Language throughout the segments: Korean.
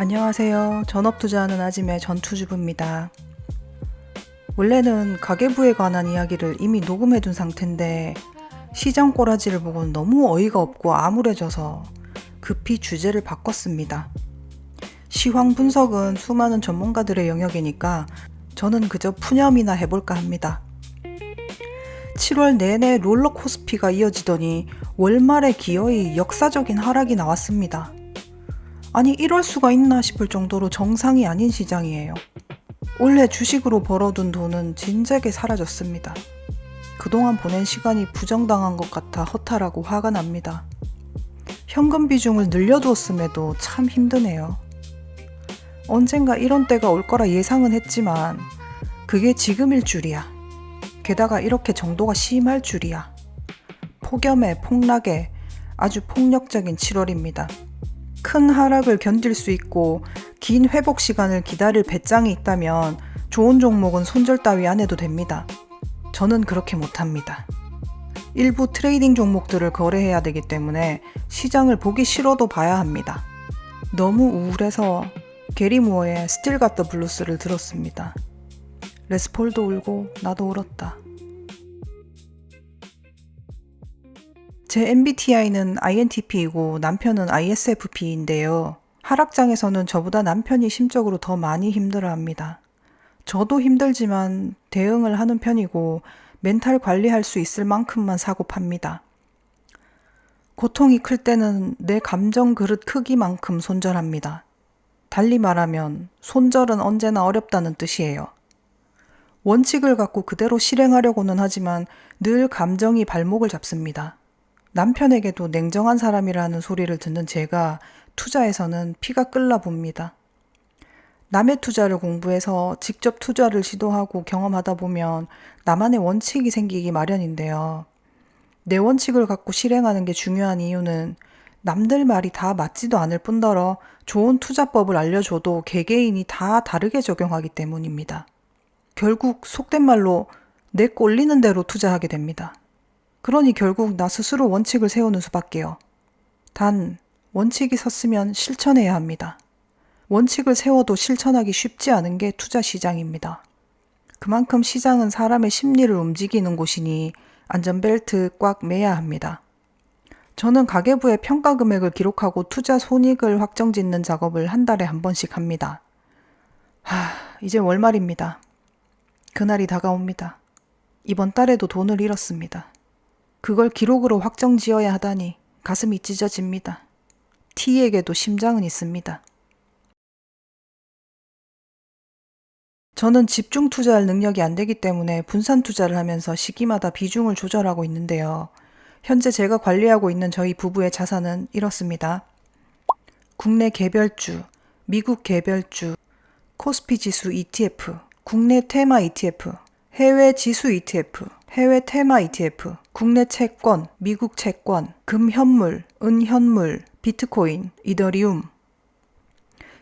안녕하세요. 전업 투자하는 아짐의 전투주부입니다. 원래는 가계부에 관한 이야기를 이미 녹음해둔 상태인데 시장 꼬라지를 보고는 너무 어이가 없고 암울해져서 급히 주제를 바꿨습니다. 시황 분석은 수많은 전문가들의 영역이니까 저는 그저 푸념이나 해볼까 합니다. 7월 내내 롤러코스피가 이어지더니 월말에 기어이 역사적인 하락이 나왔습니다. 아니 이럴 수가 있나 싶을 정도로 정상이 아닌 시장이에요. 원래 주식으로 벌어둔 돈은 진작에 사라졌습니다. 그동안 보낸 시간이 부정당한 것 같아 허탈하고 화가 납니다. 현금 비중을 늘려두었음에도 참 힘드네요. 언젠가 이런 때가 올 거라 예상은 했지만 그게 지금일 줄이야. 게다가 이렇게 정도가 심할 줄이야. 폭염에 폭락에 아주 폭력적인 7월입니다. 큰 하락을 견딜 수 있고 긴 회복 시간을 기다릴 배짱이 있다면 좋은 종목은 손절 따위 안 해도 됩니다. 저는 그렇게 못합니다. 일부 트레이딩 종목들을 거래해야 되기 때문에 시장을 보기 싫어도 봐야 합니다. 너무 우울해서 게리 무어의 Still Got the Blues를 들었습니다. 레스폴도 울고 나도 울었다. 제 MBTI는 INTP이고 남편은 ISFP인데요. 하락장에서는 저보다 남편이 심적으로 더 많이 힘들어합니다. 저도 힘들지만 대응을 하는 편이고 멘탈 관리할 수 있을 만큼만 사고 팝니다. 고통이 클 때는 내 감정 그릇 크기만큼 손절합니다. 달리 말하면 손절은 언제나 어렵다는 뜻이에요. 원칙을 갖고 그대로 실행하려고는 하지만 늘 감정이 발목을 잡습니다. 남편에게도 냉정한 사람이라는 소리를 듣는 제가 투자에서는 피가 끓나 봅니다. 남의 투자를 공부해서 직접 투자를 시도하고 경험하다 보면 나만의 원칙이 생기기 마련인데요. 내 원칙을 갖고 실행하는 게 중요한 이유는 남들 말이 다 맞지도 않을 뿐더러 좋은 투자법을 알려줘도 개개인이 다 다르게 적용하기 때문입니다. 결국 속된 말로 내 꼴리는 대로 투자하게 됩니다. 그러니 결국 나 스스로 원칙을 세우는 수밖에요. 단 원칙이 섰으면 실천해야 합니다. 원칙을 세워도 실천하기 쉽지 않은 게 투자 시장입니다. 그만큼 시장은 사람의 심리를 움직이는 곳이니 안전벨트 꽉 매야 합니다. 저는 가계부의 평가 금액을 기록하고 투자 손익을 확정짓는 작업을 한 달에 한 번씩 합니다. 이제 월말입니다. 그날이 다가옵니다. 이번 달에도 돈을 잃었습니다. 그걸 기록으로 확정지어야 하다니 가슴이 찢어집니다. T에게도 심장은 있습니다. 저는 집중 투자할 능력이 안 되기 때문에 분산 투자를 하면서 시기마다 비중을 조절하고 있는데요. 현재 제가 관리하고 있는 저희 부부의 자산은 이렇습니다. 국내 개별주, 미국 개별주, 코스피 지수 ETF, 국내 테마 ETF, 해외 지수 ETF, 해외 테마 ETF, 국내 채권, 미국 채권, 금현물, 은현물, 비트코인, 이더리움.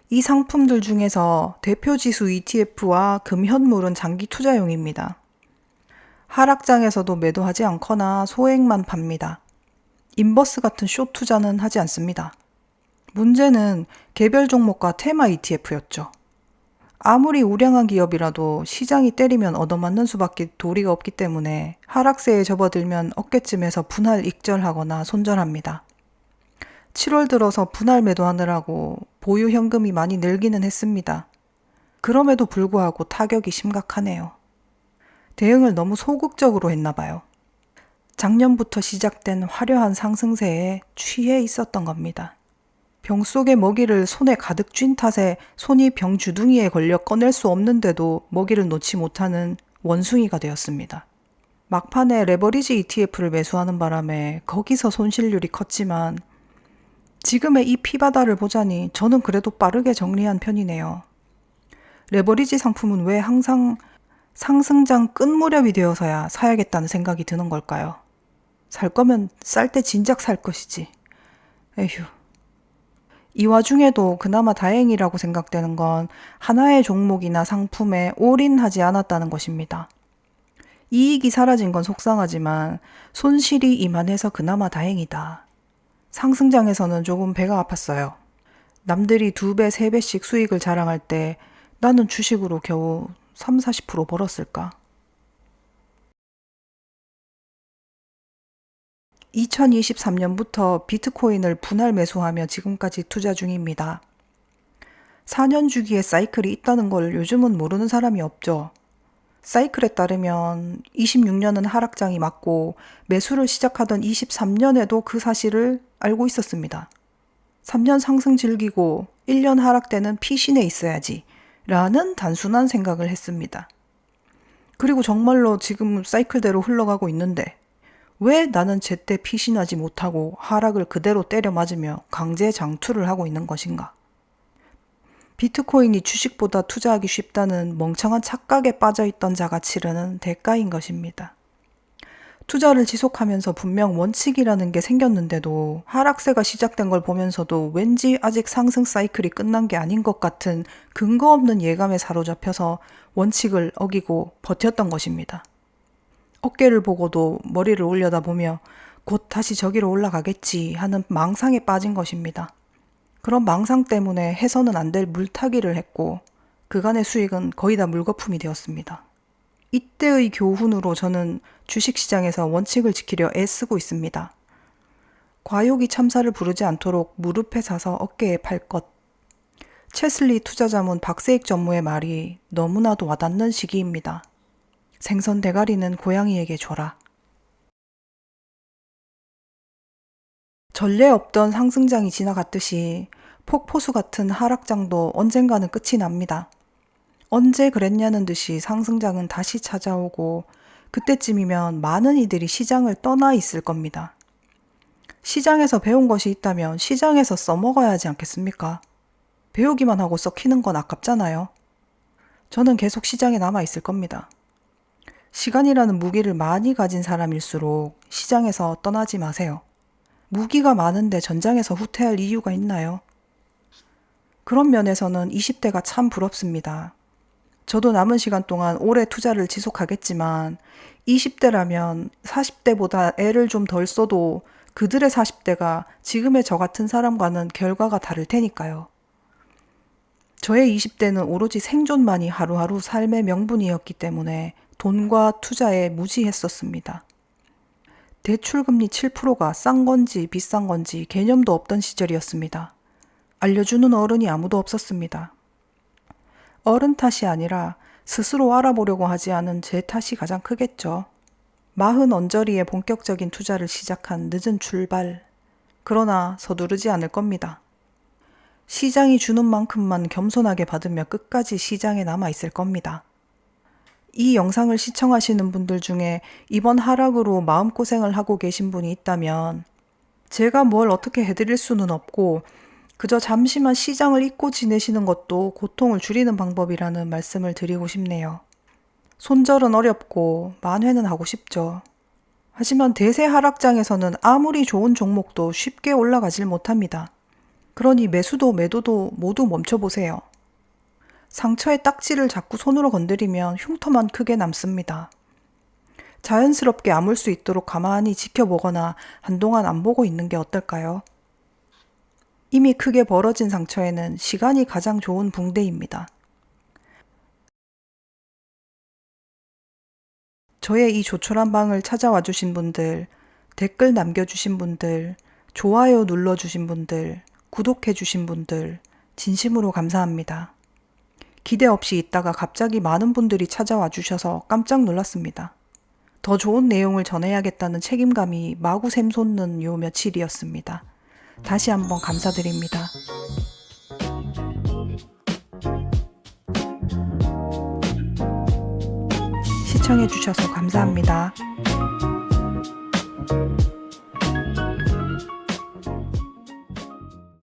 이 상품들 중에서 대표 지수 ETF와 금현물은 장기 투자용입니다. 하락장에서도 매도하지 않거나 소액만 팝니다. 인버스 같은 숏 투자는 하지 않습니다. 문제는 개별 종목과 테마 ETF였죠. 아무리 우량한 기업이라도 시장이 때리면 얻어맞는 수밖에 도리가 없기 때문에 하락세에 접어들면 어깨쯤에서 분할 익절하거나 손절합니다. 7월 들어서 분할 매도하느라고 보유 현금이 많이 늘기는 했습니다. 그럼에도 불구하고 타격이 심각하네요. 대응을 너무 소극적으로 했나 봐요. 작년부터 시작된 화려한 상승세에 취해 있었던 겁니다. 병 속의 먹이를 손에 가득 쥔 탓에 손이 병 주둥이에 걸려 꺼낼 수 없는데도 먹이를 놓지 못하는 원숭이가 되었습니다. 막판에 레버리지 ETF를 매수하는 바람에 거기서 손실률이 컸지만 지금의 이 피바다를 보자니 저는 그래도 빠르게 정리한 편이네요. 레버리지 상품은 왜 항상 상승장 끝 무렵이 되어서야 사야겠다는 생각이 드는 걸까요? 살 거면 쌀 때 진작 살 것이지. 에휴. 이 와중에도 그나마 다행이라고 생각되는 건 하나의 종목이나 상품에 올인하지 않았다는 것입니다. 이익이 사라진 건 속상하지만 손실이 이만해서 그나마 다행이다. 상승장에서는 조금 배가 아팠어요. 남들이 2배, 3배씩 수익을 자랑할 때 나는 주식으로 겨우 3, 40% 벌었을까? 2023년부터 비트코인을 분할 매수하며 지금까지 투자 중입니다. 4년 주기의 사이클이 있다는 걸 요즘은 모르는 사람이 없죠. 사이클에 따르면 26년은 하락장이 맞고 매수를 시작하던 23년에도 그 사실을 알고 있었습니다. 3년 상승 즐기고 1년 하락 때는 피신해 있어야지 라는 단순한 생각을 했습니다. 그리고 정말로 지금 사이클대로 흘러가고 있는데 왜 나는 제때 피신하지 못하고 하락을 그대로 때려 맞으며 강제 장투를 하고 있는 것인가? 비트코인이 주식보다 투자하기 쉽다는 멍청한 착각에 빠져있던 자가 치르는 대가인 것입니다. 투자를 지속하면서 분명 원칙이라는 게 생겼는데도 하락세가 시작된 걸 보면서도 왠지 아직 상승 사이클이 끝난 게 아닌 것 같은 근거 없는 예감에 사로잡혀서 원칙을 어기고 버텼던 것입니다. 어깨를 보고도 머리를 올려다보며 곧 다시 저기로 올라가겠지 하는 망상에 빠진 것입니다. 그런 망상 때문에 해서는 안 될 물타기를 했고 그간의 수익은 거의 다 물거품이 되었습니다. 이때의 교훈으로 저는 주식시장에서 원칙을 지키려 애쓰고 있습니다. 과욕이 참사를 부르지 않도록 무릎에 사서 어깨에 팔 것. 체슬리 투자자문 박세익 전무의 말이 너무나도 와닿는 시기입니다. 생선 대가리는 고양이에게 줘라. 전례 없던 상승장이 지나갔듯이 폭포수 같은 하락장도 언젠가는 끝이 납니다. 언제 그랬냐는 듯이 상승장은 다시 찾아오고 그때쯤이면 많은 이들이 시장을 떠나 있을 겁니다. 시장에서 배운 것이 있다면 시장에서 써먹어야 하지 않겠습니까? 배우기만 하고 썩히는 건 아깝잖아요. 저는 계속 시장에 남아 있을 겁니다. 시간이라는 무기를 많이 가진 사람일수록 시장에서 떠나지 마세요. 무기가 많은데 전장에서 후퇴할 이유가 있나요? 그런 면에서는 20대가 참 부럽습니다. 저도 남은 시간 동안 오래 투자를 지속하겠지만 20대라면 40대보다 애를 좀 덜 써도 그들의 40대가 지금의 저 같은 사람과는 결과가 다를 테니까요. 저의 20대는 오로지 생존만이 하루하루 삶의 명분이었기 때문에 돈과 투자에 무지했었습니다. 대출금리 7%가 싼 건지 비싼 건지 개념도 없던 시절이었습니다. 알려주는 어른이 아무도 없었습니다. 어른 탓이 아니라 스스로 알아보려고 하지 않은 제 탓이 가장 크겠죠. 40 언저리에 본격적인 투자를 시작한 늦은 출발. 그러나 서두르지 않을 겁니다. 시장이 주는 만큼만 겸손하게 받으며 끝까지 시장에 남아 있을 겁니다. 이 영상을 시청하시는 분들 중에 이번 하락으로 마음고생을 하고 계신 분이 있다면 제가 뭘 어떻게 해드릴 수는 없고 그저 잠시만 시장을 잊고 지내시는 것도 고통을 줄이는 방법이라는 말씀을 드리고 싶네요. 손절은 어렵고 만회는 하고 싶죠. 하지만 대세 하락장에서는 아무리 좋은 종목도 쉽게 올라가질 못합니다. 그러니 매수도 매도도 모두 멈춰보세요. 상처의 딱지를 자꾸 손으로 건드리면 흉터만 크게 남습니다. 자연스럽게 아물 수 있도록 가만히 지켜보거나 한동안 안 보고 있는 게 어떨까요? 이미 크게 벌어진 상처에는 시간이 가장 좋은 붕대입니다. 저의 이 조촐한 방을 찾아와 주신 분들, 댓글 남겨주신 분들, 좋아요 눌러주신 분들, 구독해주신 분들, 진심으로 감사합니다. 기대 없이 있다가 갑자기 많은 분들이 찾아와 주셔서 깜짝 놀랐습니다. 더 좋은 내용을 전해야겠다는 책임감이 마구 샘솟는 요 며칠이었습니다. 다시 한번 감사드립니다. 시청해주셔서 감사합니다.